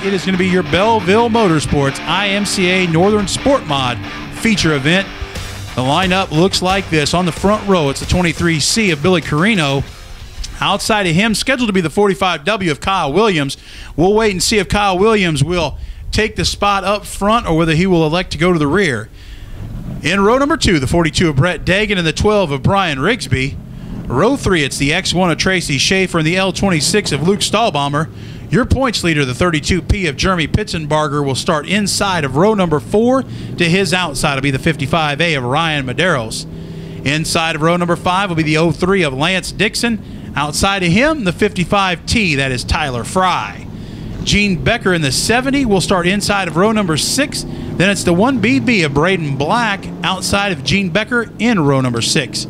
It is going to be your Belleville Motorsports IMCA Northern Sport Mod feature event. The lineup looks like this. On the front row, it's the 23C of Billy Carino. Outside of him, scheduled to be the 45W of Kyle Williams. We'll wait and see if Kyle Williams will take the spot up front or whether he will elect to go to the rear. In row number 2, the 42 of Brett Dagan and the 12 of Brian Rigsby. Row 3, it's the X1 of Tracy Schaefer and the L26 of Luke Stahlbaumer. Your points leader, the 32P of Jeremy Pitzenbarger, will start inside of row number 4. To his outside will be the 55A of Ryan Medeiros. Inside of row number 5 will be the 03 of Lance Dixon. Outside of him, the 55T, that is Tyler Fry. Gene Becker in the 70 will start inside of row number 6. Then it's the 1BB of Braden Black outside of Gene Becker in row number 6.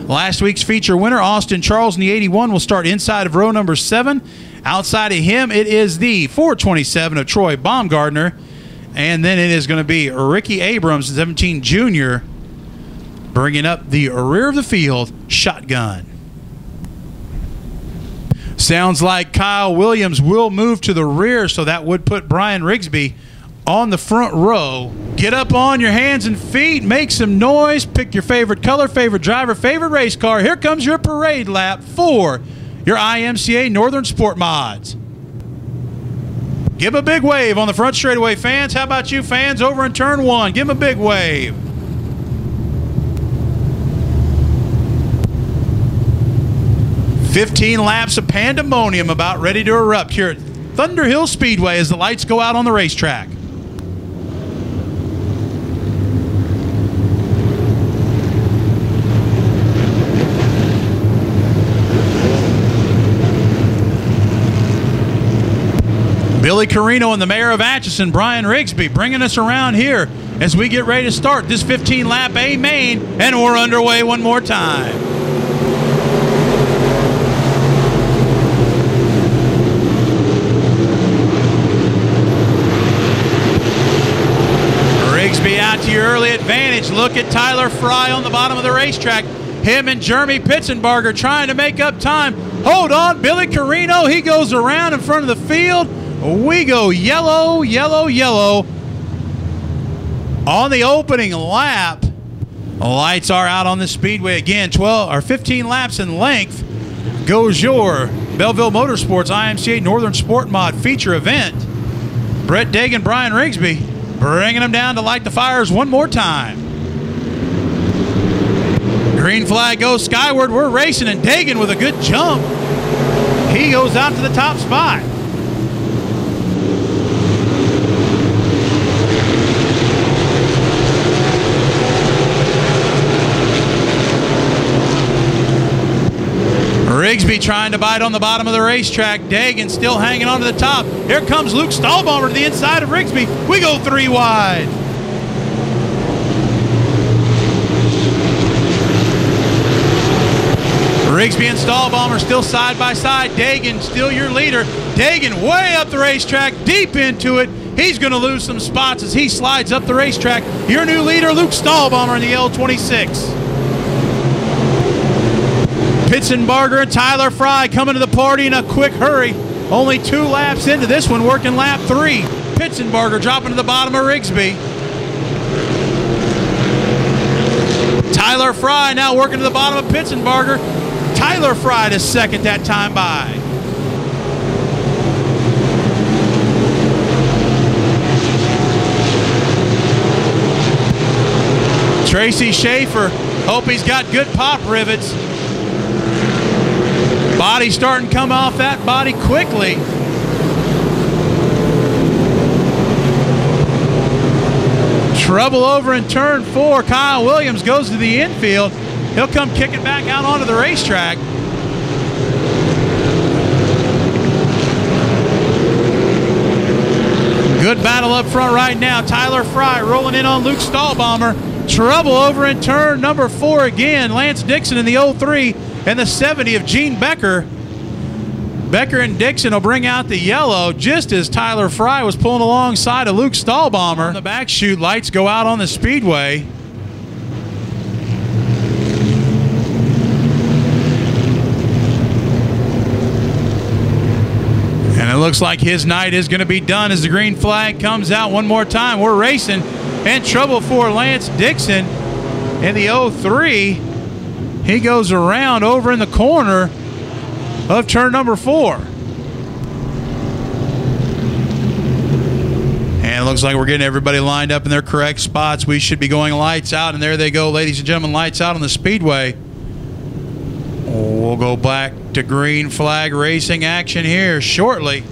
Last week's feature winner, Austin Charles in the 81, will start inside of row number 7. Outside of him, it is the 427 of Troy Baumgardner. And then it is going to be Ricky Abrams, 17 junior, bringing up the rear of the field, shotgun. Sounds like Kyle Williams will move to the rear, so that would put Brian Rigsby on the front row. Get up on your hands and feet, make some noise, pick your favorite color, favorite driver, favorite race car. Here comes your parade lap for your IMCA Northern Sport Mods. Give a big wave on the front straightaway, fans. How about you fans over in turn 1? Give them a big wave. "15 laps of pandemonium about ready to erupt here at Thunder Hill Speedway as the lights go out on the racetrack. Billy Carino and the mayor of Atchison, Brian Rigsby, bringing us around here as we get ready to start this 15-lap A main, and we're underway one more time. Rigsby out to your early advantage. Look at Tyler Fry on the bottom of the racetrack. Him and Jeremy Pitzenbarger trying to make up time. Hold on, Billy Carino, he goes around in front of the field. We go yellow, yellow, yellow on the opening lap. Lights are out on the speedway again. 15 laps in length goes your Belleville Motorsports IMCA Northern Sport Mod feature event. Brett Dagan, Brian Rigsby bringing them down to light the fires one more time. Green flag goes skyward. We're racing, and Dagan with a good jump. He goes out to the top spot. Rigsby trying to bite on the bottom of the racetrack. Dagan still hanging on to the top. Here comes Luke Stahlbaumer to the inside of Rigsby. We go 3 wide. Rigsby and Stahlbaumer still side by side. Dagan still your leader. Dagan way up the racetrack, deep into it. He's going to lose some spots as he slides up the racetrack. Your new leader, Luke Stahlbaumer in the L26. Pitzenbarger and Tyler Fry coming to the party in a quick hurry. Only 2 laps into this one, working lap 3. Pitzenbarger dropping to the bottom of Rigsby. Tyler Fry now working to the bottom of Pitzenbarger. Tyler Fry to second that time by. Tracy Schaefer, hope he's got good pop rivets. Body starting to come off that body quickly. Trouble over in turn 4. Kyle Williams goes to the infield. He'll come kicking back out onto the racetrack. Good battle up front right now. Tyler Fry rolling in on Luke Stahlbaumer. Trouble over in turn number 4 again. Lance Dixon in the 03 and the 70 of Gene Becker. Becker and Dixon will bring out the yellow just as Tyler Fry was pulling alongside of Luke Stahlbaumer. On the back chute, lights go out on the speedway. Looks like his night is going to be done as the green flag comes out one more time. We're racing in trouble for Lance Dixon in the 03. He goes around over in the corner of turn number 4. And it looks like we're getting everybody lined up in their correct spots. We should be going lights out, and there they go, ladies and gentlemen, lights out on the Speedway. We'll go back to green flag racing action here shortly,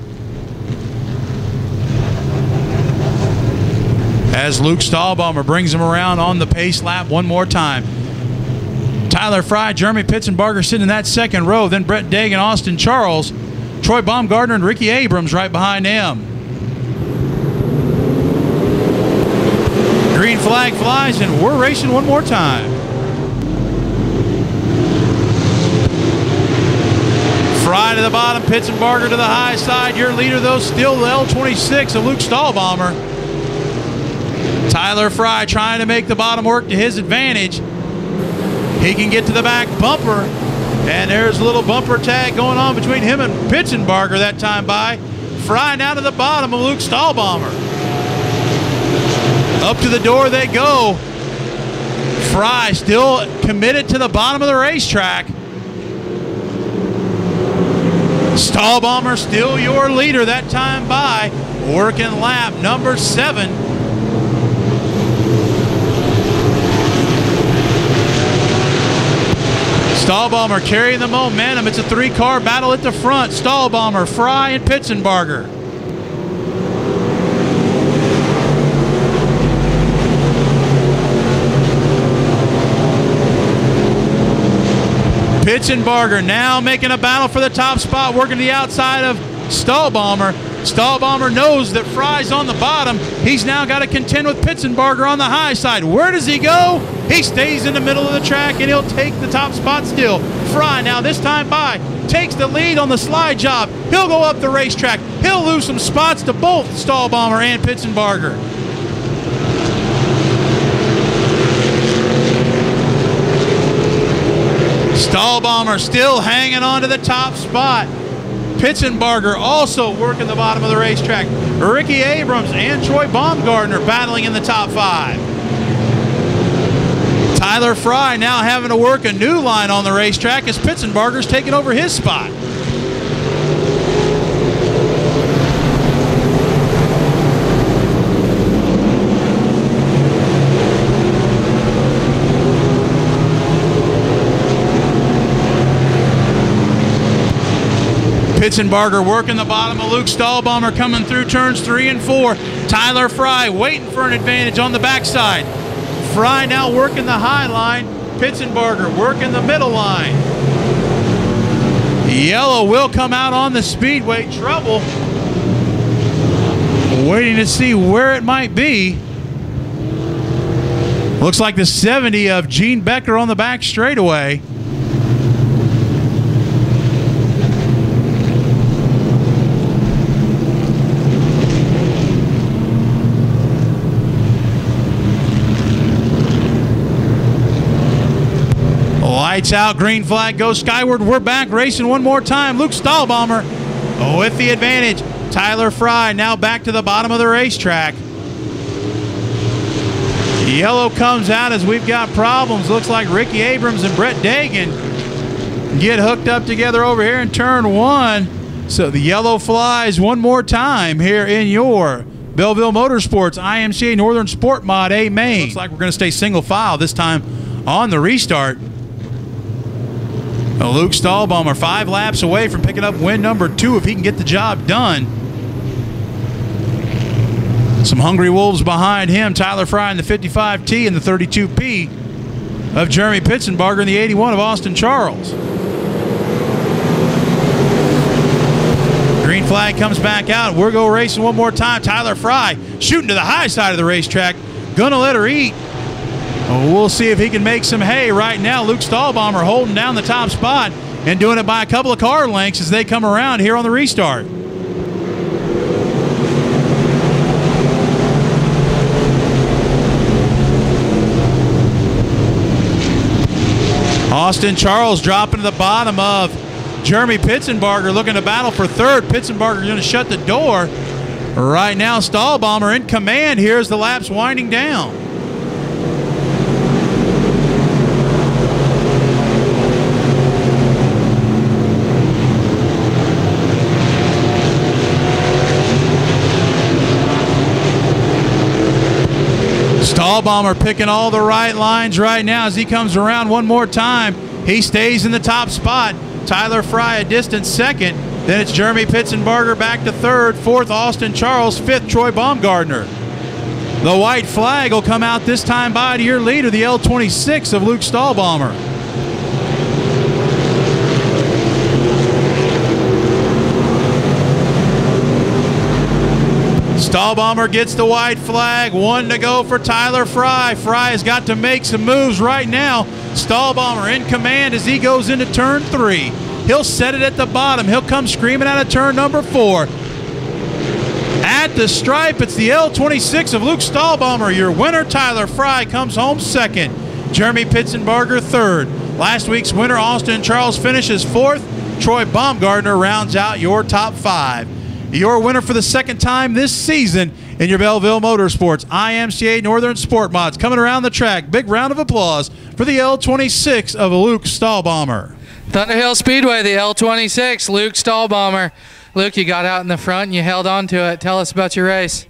as Luke Stahlbaumer brings him around on the pace lap one more time. Tyler Fry, Jeremy Pitzenbarger sitting in that second row. Then Brett Dagan, Austin Charles, Troy Baumgartner, and Ricky Abrams right behind him. Green flag flies, and we're racing one more time. Fry to the bottom, Pitzenbarger to the high side. Your leader, though, still the L26 of Luke Stahlbaumer. Tyler Fry trying to make the bottom work to his advantage. He can get to the back bumper, and there's a little bumper tag going on between him and Pitzenbarger that time by. Fry now to the bottom of Luke Stahlbaumer. Up to the door they go. Fry still committed to the bottom of the racetrack. Stahlbaumer still your leader that time by, working lap number 7. Stahlbaumer carrying the momentum. It's a 3-car battle at the front. Stahlbaumer, Fry, and Pitzenbarger. Pitzenbarger now making a battle for the top spot, working the outside of Stahlbaumer. Stahlbaumer knows that Fry's on the bottom. He's now got to contend with Pitzenbarger on the high side. Where does he go? He stays in the middle of the track, and he'll take the top spot still. Fry now this time by takes the lead on the slide job. He'll go up the racetrack. He'll lose some spots to both Stahlbaumer and Pitzenbarger. Stahlbaumer still hanging on to the top spot. Pitzenbarger also working the bottom of the racetrack. Ricky Abrams and Troy Baumgartner battling in the top 5. Tyler Fry now having to work a new line on the racetrack as Pitzenbarger's taking over his spot. Pitzenbarger working the bottom of Luke Stahlbaumer coming through turns 3 and 4. Tyler Fry waiting for an advantage on the backside. Fry now working the high line. Pitzenbarger working the middle line. Yellow will come out on the Speedway. Trouble. Waiting to see where it might be. Looks like the 70 of Gene Becker on the back straightaway. Lights out, green flag goes skyward. We're back racing one more time. Luke Stahlbaumer with the advantage. Tyler Fry now back to the bottom of the racetrack. Yellow comes out as we've got problems. Looks like Ricky Abrams and Brett Dagan get hooked up together over here in turn 1. So the yellow flies one more time here in your Belleville Motorsports IMCA Northern Sport Mod A main. Looks like we're going to stay single file this time on the restart. Luke Stahlbaumer 5 laps away from picking up win number 2 if he can get the job done. Some hungry wolves behind him. Tyler Fry in the 55T and the 32P of Jeremy Pitzenbarger and the 81 of Austin Charles. Green flag comes back out. We're going racing one more time. Tyler Fry shooting to the high side of the racetrack. Gonna let her eat. We'll see if he can make some hay right now. Luke Stahlbaumer holding down the top spot and doing it by a couple of car lengths as they come around here on the restart. Austin Charles dropping to the bottom of Jeremy Pitzenbarger looking to battle for third. Pitzenbarger going to shut the door. Right now, Stahlbomber in command here as the lap's winding down. Stahlbomber picking all the right lines right now as he comes around one more time. He stays in the top spot. Tyler Fry a distant second. Then it's Jeremy Pitzenbarger back to third. Fourth, Austin Charles. Fifth, Troy Baumgartner. The white flag will come out this time by to your leader, the L26 of Luke Stahlbomber. Stahlbomber gets the white flag. One to go for Tyler Fry. Fry has got to make some moves right now. Stahlbomber in command as he goes into turn 3. He'll set it at the bottom. He'll come screaming out of turn number 4. At the stripe, it's the L26 of Luke Stahlbomber. Your winner, Tyler Fry, comes home second. Jeremy Pitzenbarger third. Last week's winner, Austin Charles, finishes fourth. Troy Baumgartner rounds out your top 5. Your winner for the second time this season in your Belleville Motorsports IMCA Northern Sport Mods. Coming around the track, big round of applause for the L26 of Luke Stahlbomber. Thunderhill Speedway, the L26, Luke Stahlbomber. Luke, you got out in the front and you held on to it. Tell us about your race.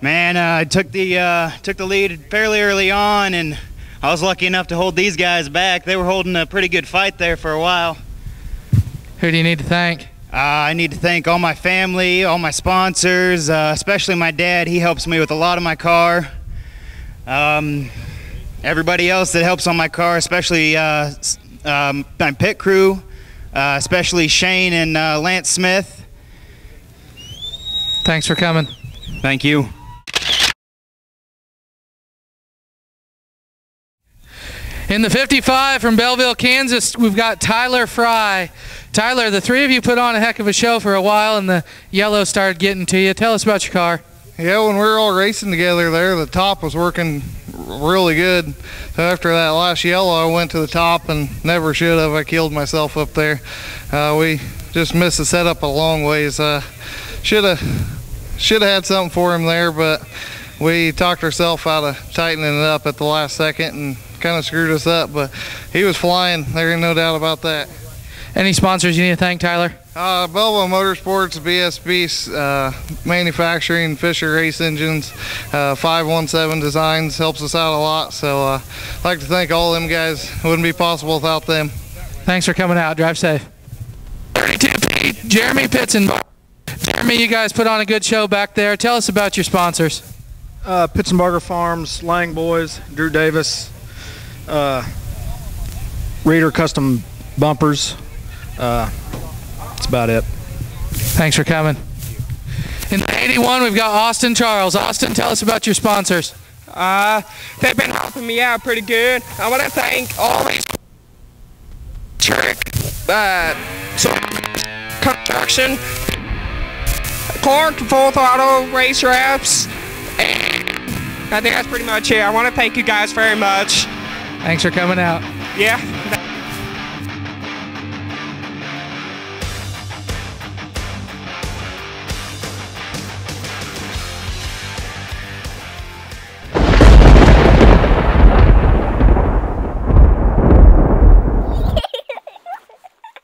Man, I took the lead fairly early on, and I was lucky enough to hold these guys back. They were holding a pretty good fight there for a while. Who do you need to thank? I need to thank all my family, all my sponsors, especially my dad. He helps me with a lot of my car. Everybody else that helps on my car, especially my pit crew, especially Shane and Lance Smith. Thanks for coming. Thank you. In the 55 from Belleville, Kansas, we've got Tyler Fry. Tyler, the three of you put on a heck of a show for a while, and the yellow started getting to you. Tell us about your car. Yeah, when we were all racing together there, the top was working really good. So after that last yellow, I went to the top and never should have. I killed myself up there. We just missed the setup a long ways. Should have had something for him there, but we talked ourselves out of tightening it up at the last second and kind of screwed us up. But he was flying. There ain't no doubt about that. Any sponsors you need to thank, Tyler? Belleville Motorsports, BSB Manufacturing, Fisher Race Engines, 517 Designs helps us out a lot. So I'd like to thank all them guys. It wouldn't be possible without them. Thanks for coming out. Drive safe. 32 Jeremy Pitzenbarger. Jeremy, you guys put on a good show back there. Tell us about your sponsors. Pitzenbarger Farms, Lang Boys, Drew Davis, Reader Custom Bumpers. That's about it. Thanks for coming. In the 81, we've got Austin Charles. Austin, tell us about your sponsors. They've been helping me out pretty good. I want to thank all these construction, Clark, Full Throttle, Race Wraps, and I think that's pretty much it. I want to thank you guys very much. Thanks for coming out. Yeah.